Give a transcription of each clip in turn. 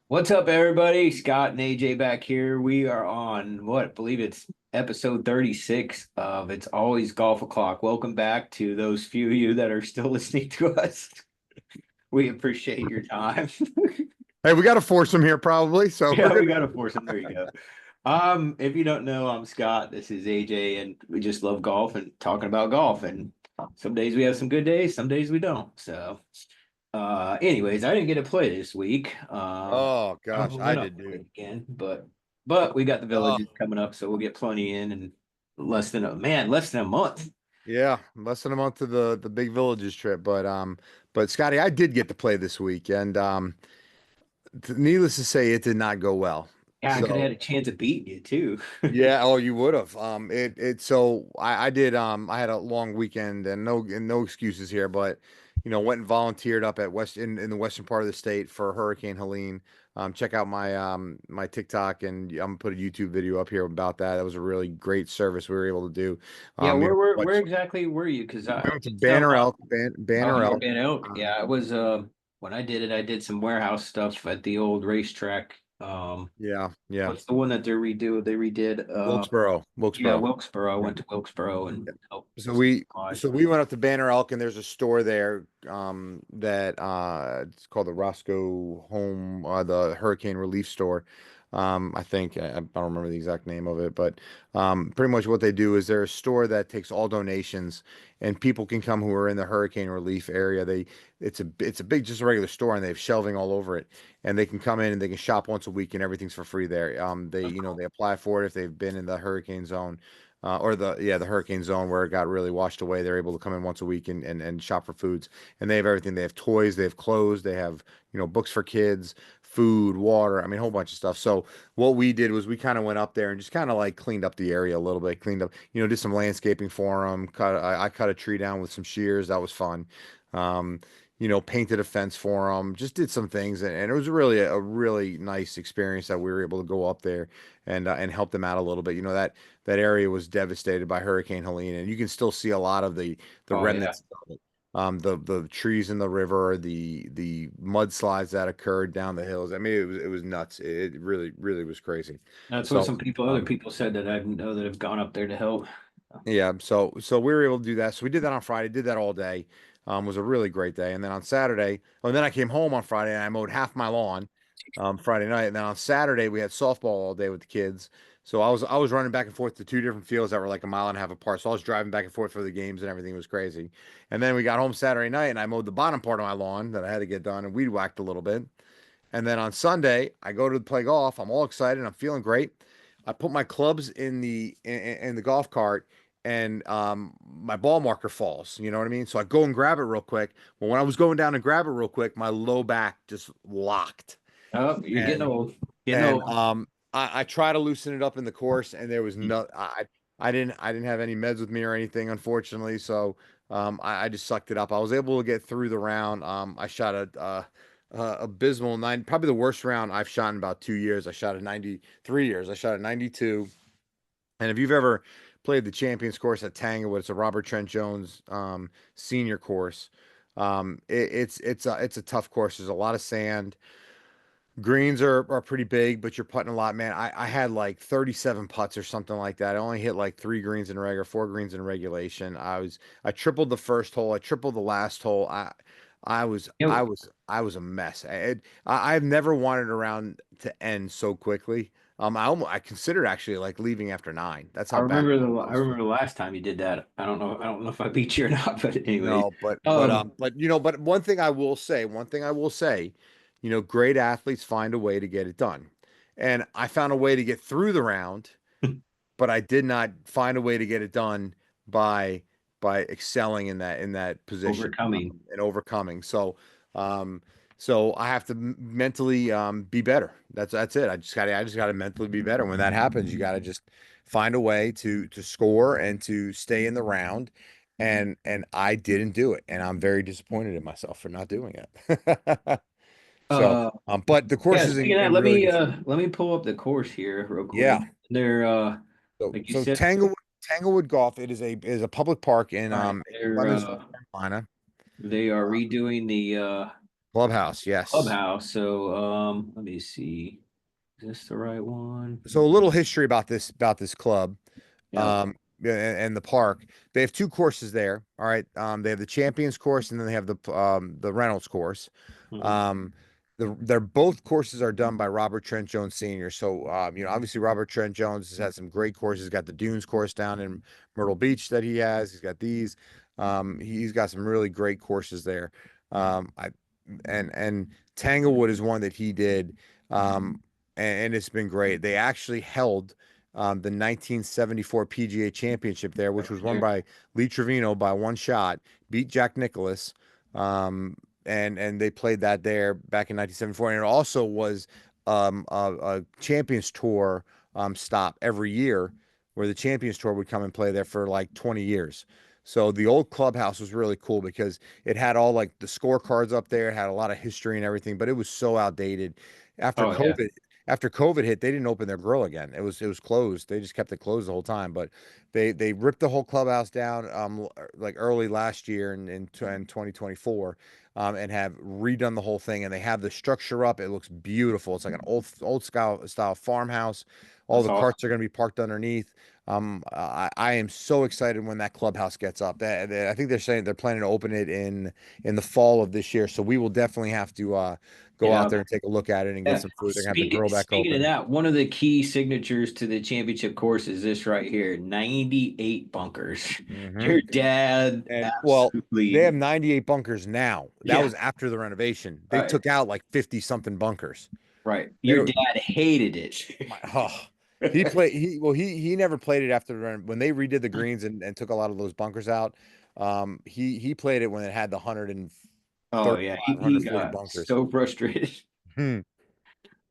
What's up, everybody? Scott and AJ back here. We are on what I believe it's episode 36 of It's Always Golf O'Clock. Welcome back to those few of you that are still listening to us. We appreciate your time. Hey, we got to force him here probably. So we're Yeah, we gonna. gotta force them. There you go. If you don't know, I'm Scott. This is AJ, and we just love golf and talking about golf. And some days we have some good days, some days we don't. So, anyways, I didn't get to play this week. Oh I gosh, I went up did, play dude. again, but we got the Oh villages coming up, so we'll get plenty in less than a month. yeah, less than a month to the big villages trip, but Scotty, I did get to play this week, and needless to say, it did not go well. Yeah, I could have So had a chance of beating you too. yeah, oh, you would have. So I did. I had a long weekend and no excuses here, but went and volunteered up at in the western part of the state for Hurricane Helene. Check out my TikTok, and I'm gonna put a YouTube video up here about that. That was a really great service we were able to do. Yeah, We where exactly were you? Because we went to some Banner Elk, oh, Banner you were Elk. being Elk. Um, Yeah, it was when I did it, I did some warehouse stuff at the old racetrack. yeah, yeah, What's the one that they redid Wilkesboro, yeah, Wilkesboro. Wilkesboro. I Yeah. went to Wilkesboro and helped So some we supplies. so we went up to Banner Elk, and there's a store there that it's called the Roscoe Home the Hurricane Relief Store. I think I don't remember the exact name of it, but pretty much what they do is they're a store that takes all donations, and people can come who are in the hurricane relief area. It's a big, just a regular store, and they have shelving all over it, and they can come in and they can shop once a week, and everything's for free there. They That's cool. they apply for it if they've been in the hurricane zone, or the hurricane zone where it got really washed away. They're able to come in once a week and shop for foods. And they have everything. They have toys, they have clothes, they have books for kids, food, water. I mean, a whole bunch of stuff. So what we did was we kind of went up there and just kind of like cleaned up the area a little bit, cleaned up, did some landscaping for them. I cut a tree down with some shears. That was fun. Um, painted a fence for them, just did some things, and it was really a really nice experience that we were able to go up there and help them out a little bit. That area was devastated by Hurricane Helene, and you can still see a lot of the Oh yeah. remnants of it. The trees in the river, the mudslides that occurred down the hills. I mean, it was nuts. It really really was crazy. That's what So, some other um, people said that I know that have gone up there to help. yeah, so we were able to do that. So we did that on Friday, did that all day. Was a really great day. And then on Saturday, and then I came home on Friday and I mowed half my lawn Friday night. And then on Saturday we had softball all day with the kids. So I was running back and forth to two different fields that were like a mile and a half apart. So I was driving back and forth for the games and everything was crazy. And then we got home Saturday night and I mowed the bottom part of my lawn that I had to get done and weed whacked a little bit. And then on Sunday, I go to play golf. I'm all excited. I'm feeling great. I put my clubs in the golf cart, and my ball marker falls. You know what I mean? So I go and grab it real quick. Well, when I was going down to grab it real quick, my low back just locked, Oh, you're getting and old. Getting and old. I try to loosen it up in the course, and there was no I didn't have any meds with me or anything, unfortunately. So I just sucked it up. I was able to get through the round. I shot abysmal nine, probably the worst round I've shot in about 2 years. I shot at 93 years. I shot at 92. And if you've ever played the Champions course at Tanglewood, it's a Robert Trent Jones senior course. It's a tough course. There's a lot of sand. Greens are pretty big, but you're putting a lot, man. I had like 37 putts or something like that. I only hit like three greens in regular, four greens in regulation. I tripled the first hole. I tripled the last hole. I was Yeah, I was I was a mess. I've never wanted a round to end so quickly. I considered actually like leaving after nine. That's how bad it I was. remember the last time you did that. I don't know if I beat you or not, but anyways. No, but but Um, um but you know, but one thing I will say, great athletes find a way to get it done. And I found a way to get through the round, but I did not find a way to get it done by by excelling in that position, overcoming. and overcoming. Um so I have to mentally be better. That's it. I just gotta mentally be better. When that happens, you gotta just find a way to score and to stay in the round. And I didn't do it, and I'm very disappointed in myself for not doing it. So, Uh, but the course yeah, is speaking of that, in really good shape. let me pull up the course here real quick. Yeah. They're So like you so said, Tanglewood Golf, it is a public park in all right, Clemens, North Carolina. they are redoing the Clubhouse, yes. Clubhouse. So let me see. Is this the right one? So a little history about this club. Yep. And the park. They have two courses there. All right. They have the Champions course and then they have the Reynolds course. Mhm. Um, they're both courses are done by Robert Trent Jones Sr. So obviously Robert Trent Jones has had some great courses. He's got the Dunes course down in Myrtle Beach that he has. He's got these. He's got some really great courses there. I and Tanglewood is one that he did. And it's been great. They actually held the 1974 PGA Championship there, which Right was won here. by Lee Trevino by one shot, beat Jack Nicklaus, and they played that there back in 1974. And it also was a Champions Tour stop every year, where the Champions Tour would come and play there for like 20 years. So the old clubhouse was really cool because it had all like the scorecards up there, it had a lot of history and everything, but it was so outdated. After Oh yeah. COVID, after COVID hit, they didn't open their grill again. It was closed. They just kept it closed the whole time. But they ripped the whole clubhouse down like early last year in 2024, and have redone the whole thing. And they have the structure up. It looks beautiful. It's like an old style farmhouse. All That's the awesome. carts are going to be parked underneath. I am so excited when that clubhouse gets up. I think they're saying they're planning to open it in the fall of this year. So we will definitely have to go Get out out. there and take a look at it and get Yeah. some food. They're gonna have the grill back Speaking of open. that, one of the key signatures to the championship course is this right here, 98 bunkers. Hmm. Your dad And well, they have absolutely, 98 bunkers now. That yeah, was after the renovation. They right, took out like 50 something bunkers. right. They Your were dad hated it. my oh. He never played it after when they redid the greens and took a lot of those bunkers out. He played it when it had the Oh yeah, 135, he 140 got bunkers. so frustrated. Hmm.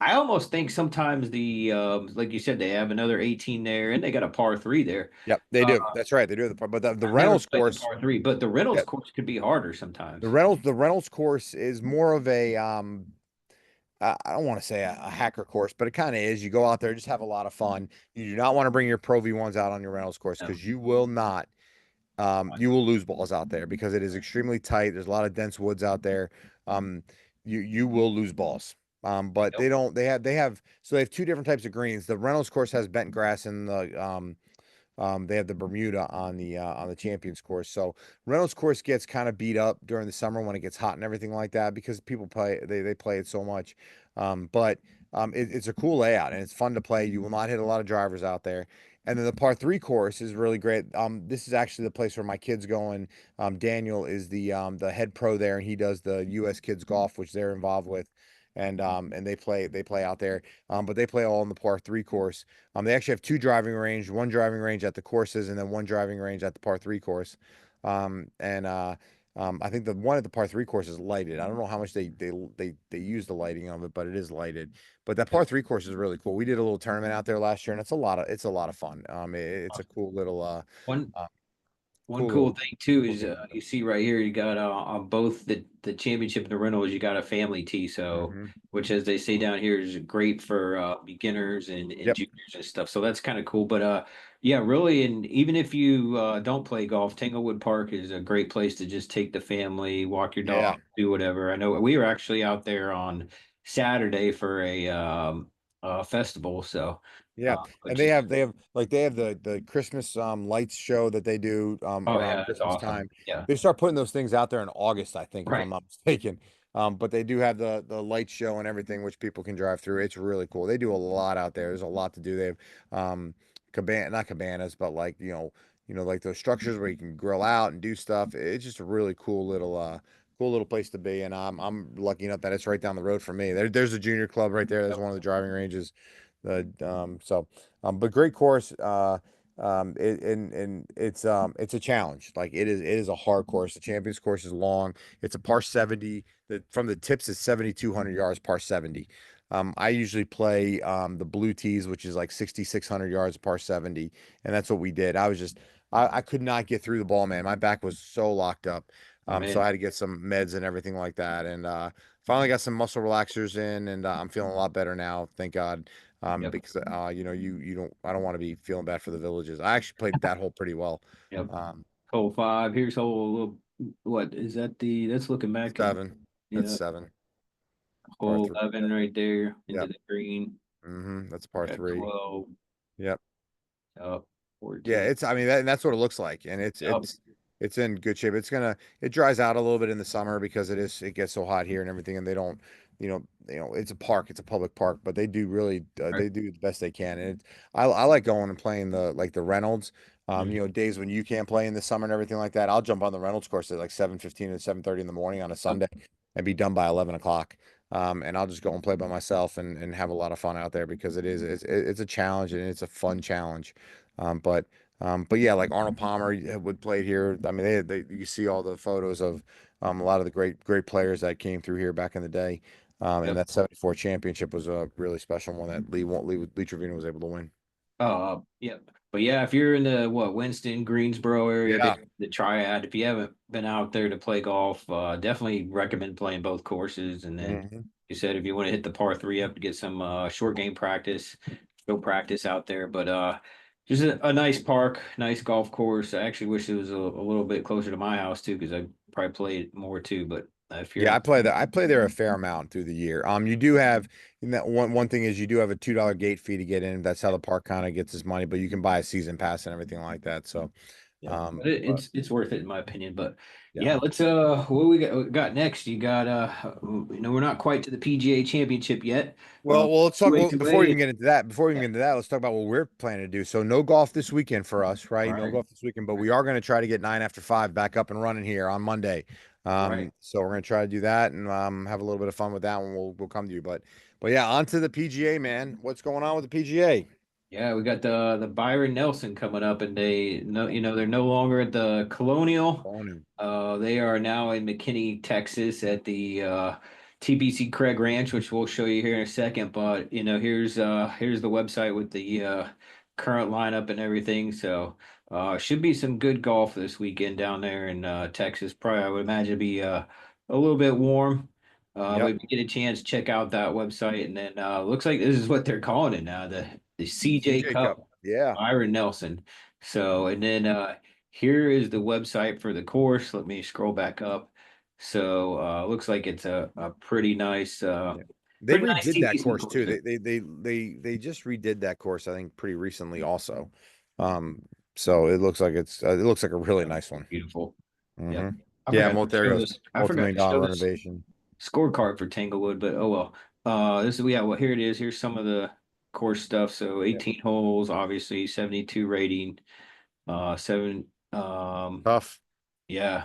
I almost think sometimes the like you said, they have another 18 there, and they got a par three there. Yep, they Uh, do. That's right. They do have the part, but the I've never Reynolds played the course, par three, but the Reynolds yeah, course could be harder sometimes. the Reynolds course is more of a I don't want to say a hacker course, but it kind of is. You go out there, just have a lot of fun. You do not want to bring your Pro V1s out on your Reynolds course No. because you will not, you will lose balls out there because it is extremely tight. There's a lot of dense woods out there. Um, you will lose balls. But Yep. so they have two different types of greens. The Reynolds course has bent grass and they have the Bermuda on the Champions course. So Reynolds course gets kind of beat up during the summer when it gets hot and everything like that because people they play it so much. But it's a cool layout and it's fun to play. You will not hit a lot of drivers out there. And then the par three course is really great. This is actually the place where my kid's going. Daniel is the head pro there, and he does the U.S. Kids Golf, which they're involved with, and they play out there. But they play all in the par three course. They actually have two driving range, one driving range at the courses, and then one driving range at the par three course. And I think the one at the par three course is lighted. I don't know how much they use the lighting of it, but it is lighted. But that par three course is really cool. We did a little tournament out there last year, and it's a lot of fun. It's a cool little One uh One cool cool little thing too cool is little you see right here you got on both the championship and the rentals you got a family tee, so hmm which as they say down here is great for beginners and Yep. juniors and stuff. So that's kind of cool. But yeah, really, and even if you don't play golf, Tanglewood Park is a great place to just take the family, walk your Yeah. dog, do whatever. I know we were actually out there on Saturday for a festival, so Yeah, and which is they have the Christmas lights show that they do oh around yeah, that's Christmas awesome. time. Yeah, They start putting those things out there in August, I think, if I'm right. not mistaken. But they do have the light show and everything, which people can drive through. It's really cool. They do a lot out there. There's a lot to do. They have not cabanas, but like like those structures where you can grill out and do stuff. It's just a really cool little place to be. And I'm lucky enough that it's right down the road from me. There's a junior club right there. There's one of the driving ranges. But great course. And it's a challenge. Like it is a hard course. The Champions course is long. It's a par 70. From the tips is 7,200 yards, par 70. I usually play the blue tees, which is like 6,600 yards, par 70, and that's what we did. I could not get through the ball, man. My back was so locked up. Oh So I man. had to get some meds and everything like that, and finally got some muscle relaxers in, and I'm feeling a lot better now. Thank God. Yep. Because you don't I don't want to be feeling bad for the villages. I actually played that hole pretty well. Yep. Um, Hole five. Here's hole. What is that? That's looking back. seven. That's Yeah, 7, par hole 3. 11 right there into Yep. the green. That's par Got 3. 12 Yep. up, Yeah, 14. it's I mean and that's what it looks like, and Yep. it's in good shape. It dries out a little bit in the summer because it gets so hot here and everything, and they don't, it's a park, it's a public park, but they do really Right. they do the best they can, and I like going and playing the Reynolds. Mhm. Days when you can't play in the summer and everything like that, I'll jump on the Reynolds course at like 7:15 and 7:30 in the morning on a Yep. Sunday and be done by 11 o'clock. And I'll just go and play by myself and have a lot of fun out there because it's a challenge and it's a fun challenge. But yeah, like Arnold Palmer would play here. I mean, you see all the photos of a lot of the great players that came through here back in the day. And Yep. that '74 championship was a really special one that Lee Trevino was able to win. Yep. But yeah, if you're in the Winston, Greensboro area, Yeah. the Triad, if you haven't been out there to play golf, definitely recommend playing both courses. And then hmm you said if you want to hit the par three up to get some short game practice, go practice out there. But just a nice park, nice golf course. I actually wish it was a little bit closer to my house too, because I probably played more too. But if you're Yeah, in, I play there a fair amount through the year. You do have and that one thing is you do have a $2 gate fee to get in. That's how the park kind of gets its money, but you can buy a season pass and everything like that. So, yep. But but it's worth it in my opinion. But yeah. yeah, let's what we got next? You got we're not quite to the PGA Championship yet. Well, let's talk. Well, Ways away. before we even Yeah, get into that, let's talk about what we're planning to do. So, no golf this weekend for us, right? No right, golf this weekend, but we are going to try to get 9 after 5 back up and running here on Monday. right. So we're going to try to do that and have a little bit of fun with that one. We'll come to you, but yeah, on to the PGA, man. What's going on with the PGA? Yeah, we got the Byron Nelson coming up, and they're no longer at the Colonial. Oh, no. They are now in McKinney, Texas, at the TPC Craig Ranch, which we'll show you here in a second. But here's the website with the current lineup and everything. So should be some good golf this weekend down there in Texas. Probably I would imagine it'd be a little bit warm. But Yep. if you get a chance, check out that website. And then looks like this is what they're calling it now, the CJ CJ Cup. Cup, Yeah. Byron Nelson. So and then here is the website for the course. Let me scroll back up. So looks like it's a Yeah. They pretty nice redid that TPC course course too. there. They just redid that course, I think, pretty recently also. Um, so it looks like a really Yep. nice one. Beautiful. Yep. hmm Yeah, there it goes. I forgot Multi-million to dollar show this renovation. scorecard for Tanglewood, but oh well. This is yeah, well here it is. Here's some of the course stuff. So Yeah. 18 holes, obviously 72 rating, seven Tough, yeah,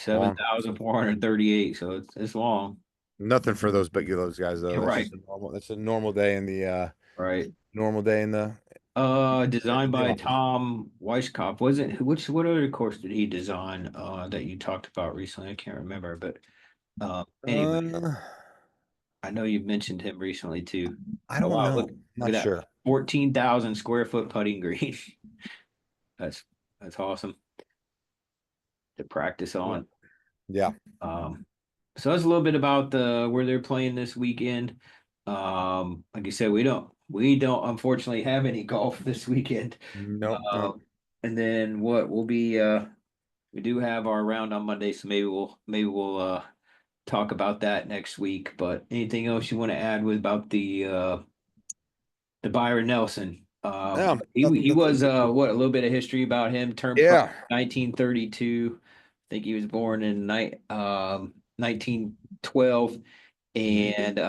long. 7,438. So it's long. Nothing for those guys though. Yeah, right. That's a normal day in the Right. normal day in Designed the by office. Tom Weisskopf. Wasn't what other course did he design that you talked about recently? I can't remember, but anyway, Uh, I know you mentioned him recently too. I Oh don't wow, know. look at Not that. sure. 14,000 square foot putting green. That's that's awesome to practice Yeah. on. Yeah. Um so that's a little bit about the where they're playing this weekend. Like you said, we don't unfortunately have any golf this weekend. Nope. Uh, Nope. and then what we'll be we do have our round on Monday, so maybe we'll talk about that next week. But anything else you want to add with about the Byron Nelson? Yeah. He was Nothing. what a little bit of history about him. Turned pro Yeah. 1932. I think he was born in 1912 Mhm. and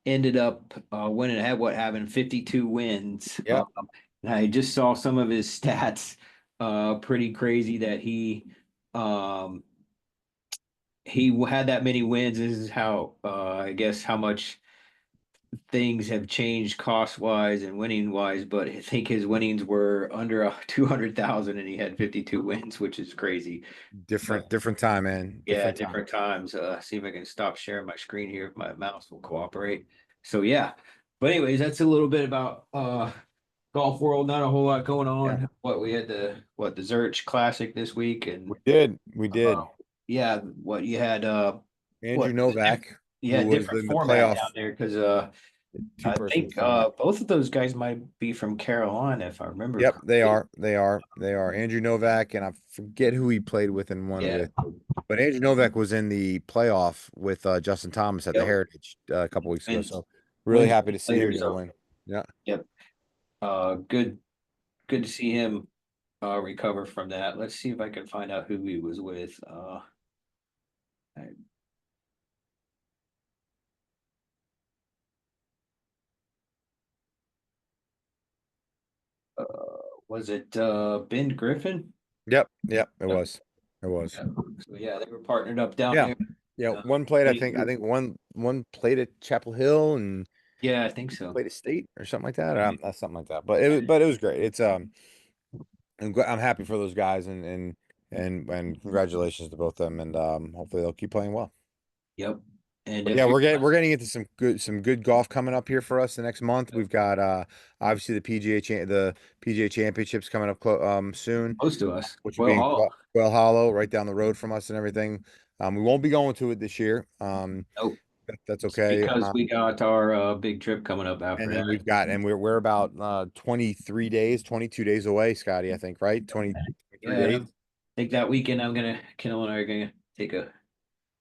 ended up winning having 52 wins. Yep. And I just saw some of his stats pretty crazy that um he had that many wins. This is how I guess how much things have changed cost wise and winning wise, but I think his winnings were under 200,000 and he had 52 wins, which is crazy. But Different time, man. yeah, Different time. different times. See if I can stop sharing my screen here if my mouse will cooperate. So yeah. But anyways, that's a little bit about golf world. Not a whole lot going Yeah. on. What we had the Zurich Classic this week and We did. We uh did. yeah, what you had Andrew what Novak, yeah, who was different in the format playoff. down there because I Two-person think format. both of those guys might be from Carolina, if I remember Yep, they correctly. are. They are. They are. Andrew Novak, and I forget who he played with and won Yeah. with. But Andrew Novak was in the playoff with Justin Thomas at the Yep. Heritage a couple weeks ago. Wins So really wins happy to see him players. get a So win. Yeah. yep. Good to see him recover from that. Let's see if I can find out who he was with. I- uh was it Ben Griffin? Yep. Yep. It Yep. was. It was. Yeah. So yeah, they were partnered up down Yeah. there. Yeah. Uh, One played. I played think. I through. think one played at Chapel Hill and Yeah, I think so. played at State or something like that. Yeah. Something like that. But it was great. I'm happy for those guys and congratulations to both of them and hopefully they'll keep playing well. Yep. And But yeah, if you're we're getting into some good golf coming up here for us the next month. We've got obviously the PGA Championships coming up soon, close to us, which will well, be in Hall. Quail Hollow, right down the road from us and everything. We won't be going to it this year. Nope. That's okay. Because we got our big trip coming up after And that. then we're about 23 days, 22 days away, Scotty, I think, right? 23 Yeah, I days. think that weekend Kendall and I are gonna take a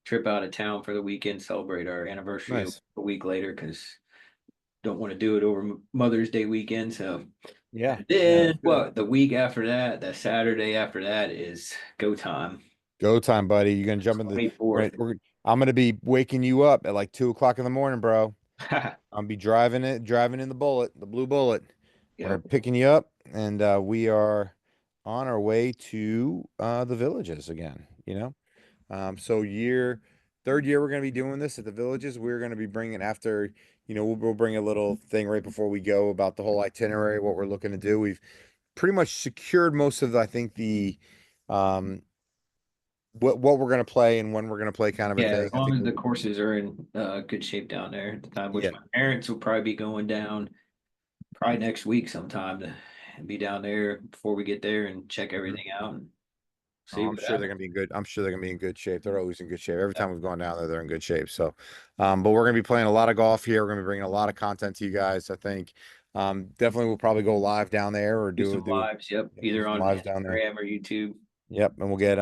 trip out of town for the weekend, celebrate our anniversary Nice. a week later because don't want to do it over Mother's Day weekend. So Yeah. and Yeah, then that's good. what? The week after that, the Saturday after that is go time. Go time, buddy. You're gonna jump in the 24th. I'm gonna be waking you up at like 2 o'clock in the morning, bro. I'll be driving in the bullet, the blue bullet. We're Yep. picking you up, and we are on our way to the villages again, you know. So third year we're gonna be doing this at the villages. We're gonna be bringing after, we'll bring a little thing right before we go about the whole itinerary, what we're looking to do. We've pretty much secured most of, I think, the um what we're gonna play and when we're gonna play kind of a Yeah, thing. as I long think as the courses are in good shape down there at the time, which yeah. my parents will probably be going down probably next week sometime to be down there before we get there and check Mhm. everything out and Oh, see what happens. I'm sure they're gonna be in good shape. They're always in good shape. Every time we've gone down there, they're in good shape. So, but we're gonna be playing a lot of golf here. We're gonna be bringing a lot of content to you guys. I think, definitely we'll probably go live down there or Do some lives, yep, do either some on lives down there. Instagram or YouTube. Yep, and we'll get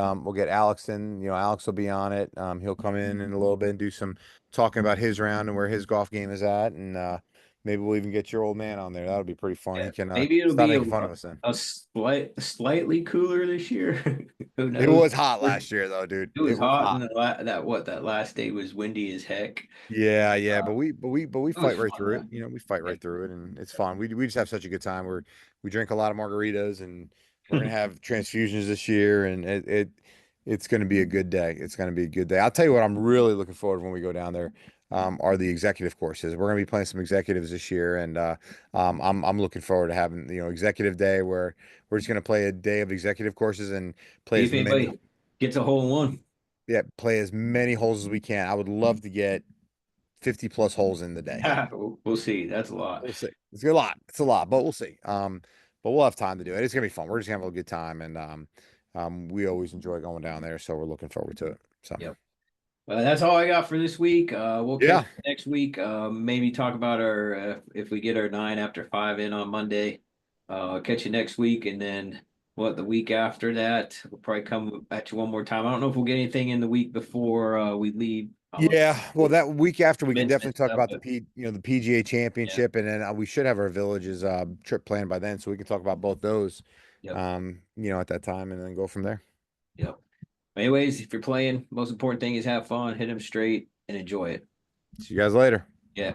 Alex in. Alex will be on it. He'll come in a little bit and do some talking about his round and where his golf game is at, and maybe we'll even get your old man on there. That'll be pretty fun. Yeah, He can maybe it'll stop be making fun of us then. slightly cooler this year. Who It knows? was hot last year though, dude. It It was was hot hot. and that last day was windy as heck. Yeah, Uh, but we it was fight right fun through it. though. We fight Yeah. right through it, and it's fun. We just have such a good time. We drink a lot of margaritas, and we're gonna have transfusions this year, and it's gonna be a good day. It's gonna be a good day. I'll tell you what, I'm really looking forward when we go down there. Are the executive courses. We're gonna be playing some executives this year, and I'm looking forward to having executive day where we're just gonna play a day of executive courses and play See as if many anybody gets a hole in one. yeah play as many holes as we can. I would love to get 50 plus holes in the day. We'll see. That's a lot. We'll see. It's a lot. It's a lot, but we'll see. But we'll have time to do it. It's gonna be fun. We're just gonna have a good time, and we always enjoy going down there, so we're looking forward to it. So Yep. Well, that's all I got for this week. We'll catch yeah, you next week. Maybe talk about our if we get our 9 after 5 in on Monday. Catch you next week, and then what the week after that, we'll probably come at you one more time. I don't know if we'll get anything in the week before we leave. yeah. Well, that week after we can definitely Commencement talk stuff, about but the PGA yeah, Championship, and then we should have our villages trip planned by then, so we can talk about both those, yep, at that time, and then go from there. yep. Anyways, if you're playing, most important thing is have fun, hit them straight, and enjoy it. See you guys later. Yeah.